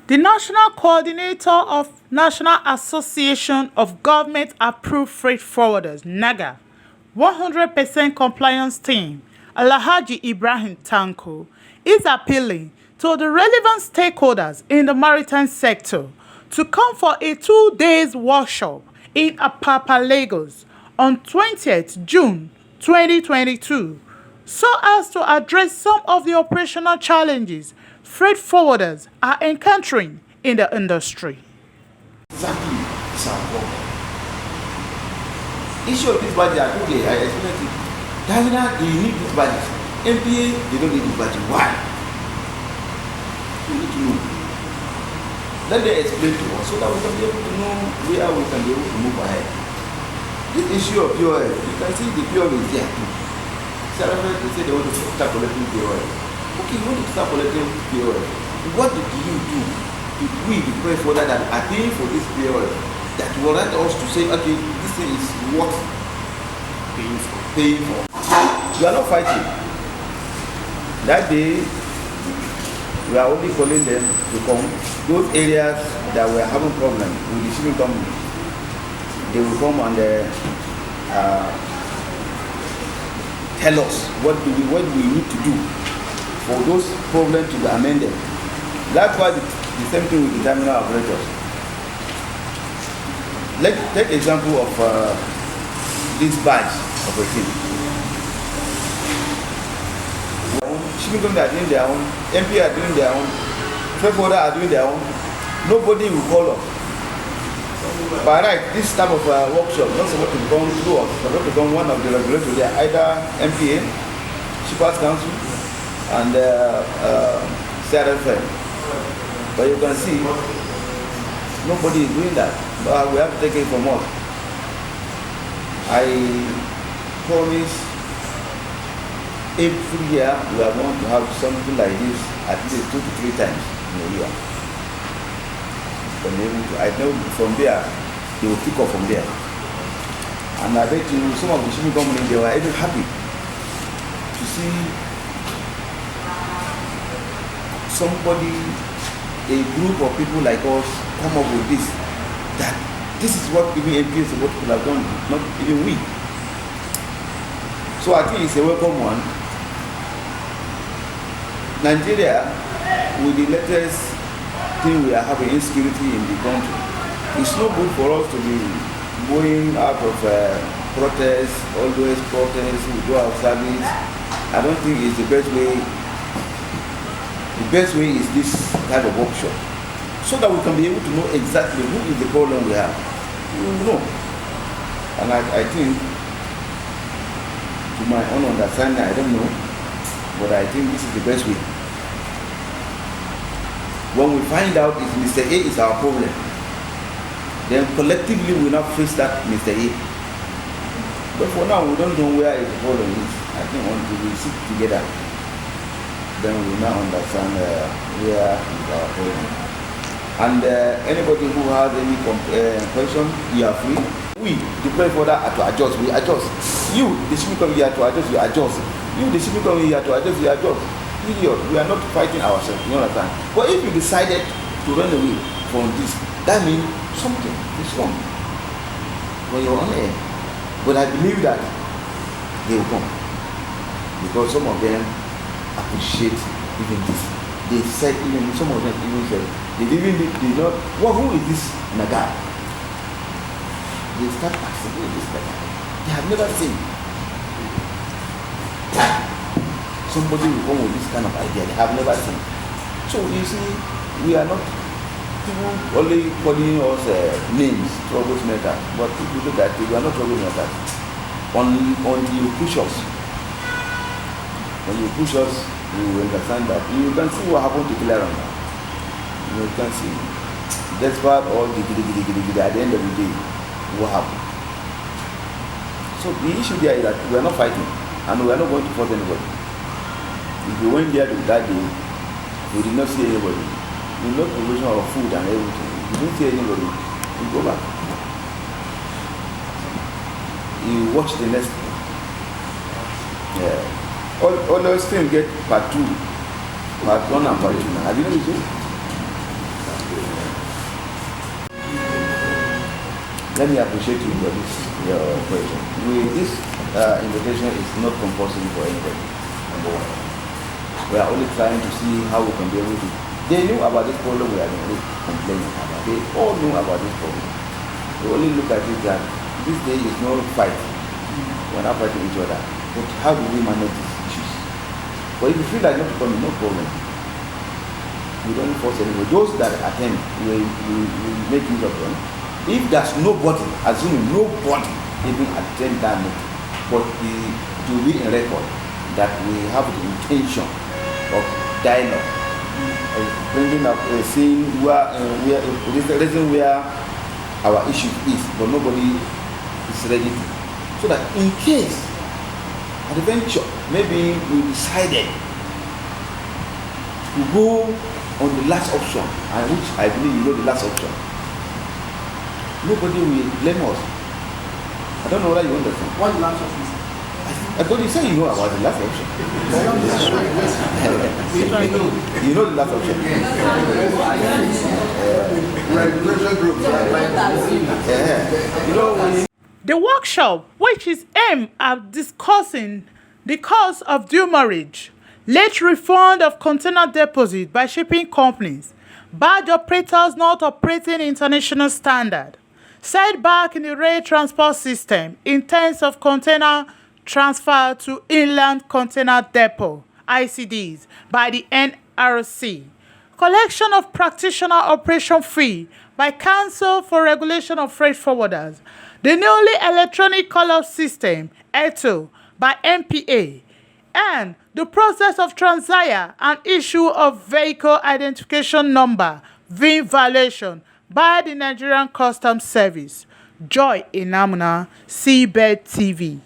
The National Coordinator of National Association of Government-Approved Freight Forwarders, NAGAFF, 100% compliance team, Alhaji Ibrahim Tanko, is appealing to the relevant stakeholders in the maritime sector to come for a 2-day workshop in Apapa, Lagos on 20th June 2022 so as to address some of the operational challenges freight forwarders are encountering in the industry. Exactly, it's our problem. Issue of this budget, okay, I explained it. Terminal, they need this budget. MPA, they don't need this budget. Why? We need to know. Let them explain to us so that we can be able to know where we can be able to move ahead. This issue of POL, you can see the POL is there too. They say they want to start collecting POL. Okay, you want to start collecting POL. What do you do? We, the freight forwarder that are paying for this POL, that warrant us to say, okay, this thing is what paying for. We are not fighting. That day, we are only calling them to come. Those areas that were having problems with the shipping company, they will come and tell us what we need to do for those problems to be amended. That's why the same thing with the terminal operators. Let's take example of this barge operating. Shipping companies are doing their own, MP are doing their own, freight forwarders are doing their own. Nobody will call us. By right, this type of workshop not supposed to become through us, it's supposed to become one of the regulators there, either MPA, Shippers Council, and CRFM. But you can see, nobody is doing that. But we have to take it from us. I promise every year we are going to have something like this at least 2 to 3 times in a year. I know from there, they will pick up from there. And I bet you some of the shipping companies, they were even happy to see somebody, a group of people like us come up with this, that this is what even MP is supposed to have done, not even we. So I think it's a welcome one. Nigeria, with the latest thing we are having insecurity in the country, it's not good for us to be going out of protest, always protest, we do our service. I don't think it's the best way. The best way is this type of workshop, so that we can be able to know exactly who is the problem we have. We will know. And I think, to my own understanding, I don't know, but I think this is the best way. When we find out if Mr. A is our problem, then collectively we now face that Mr. A. But for now, we don't know where the problem is. I think until we sit together, then we now understand where is our problem. And anybody who has any question, you are free. We, the freight forwarder, are to adjust. We adjust. You, the shipping company, you are to adjust. You adjust. You, the shipping company, you are to adjust. You adjust. Idiot. We are not fighting ourselves. You understand? But if you decided to run away from this, that means something is wrong. When you're on air. But I believe that they will come, because some of them appreciate even this. They said, even some of them even said, they did not, well, who is this NAGAFF? They start asking, who is this NAGAFF? They have never seen. Somebody will come with this kind of idea they have never seen. So you see, we are not people only calling us names, troublemakers, but if you look at it, we are not troublemakers. Until you push us. When you push us, you will understand that. You can see what happened to Clearance. You can see, despite all the at the end of the day, what happened. So the issue there is that we are not fighting, and we are not going to force anybody. If we went there that day, we did not see anybody. We no provision of food and everything. We didn't see anybody. We go back. You watch the next thing. Yeah. All those things get part 2, part 1 and part 2. Have you noticed it? Let me appreciate you for this your question. This invitation is not compulsory for anybody. Number one. We are only trying to see how we can be able to. They knew about this problem we are complaining about. They all knew about this problem. They only look at it that this day is no fight. We're not fighting each other. But how do we manage these issues? But if you feel like not coming, no problem. We don't force anybody. Those that attend, we make use of them. If there's nobody, assuming nobody even attend that meeting, but to be in record that we have the intention of dialogue, bringing up a scene where the reason where our issue is, but nobody is ready to. So that in case at the venture, maybe we decided to go on the last option, and which I believe you know the last option. Nobody will blame us. I don't know whether you understand. What the last option? I thought you said you know about the last option. You know the last option. You know when The workshop, which is aimed at discussing the cause of demurrage, late refund of container deposit by shipping companies, barge operators not operating international standard, setback in the rail transport system in terms of container transfer to inland container depot (ICDs) by the NRC, collection of practitioner operation fee by Council for Regulation of Freight Forwarders, the newly electronic call-up system (ETO) by MPA, and the process of transire and issue of vehicle identification number (VIN) valuation by the Nigerian Customs Service. Joy Inamuna, Seabed TV.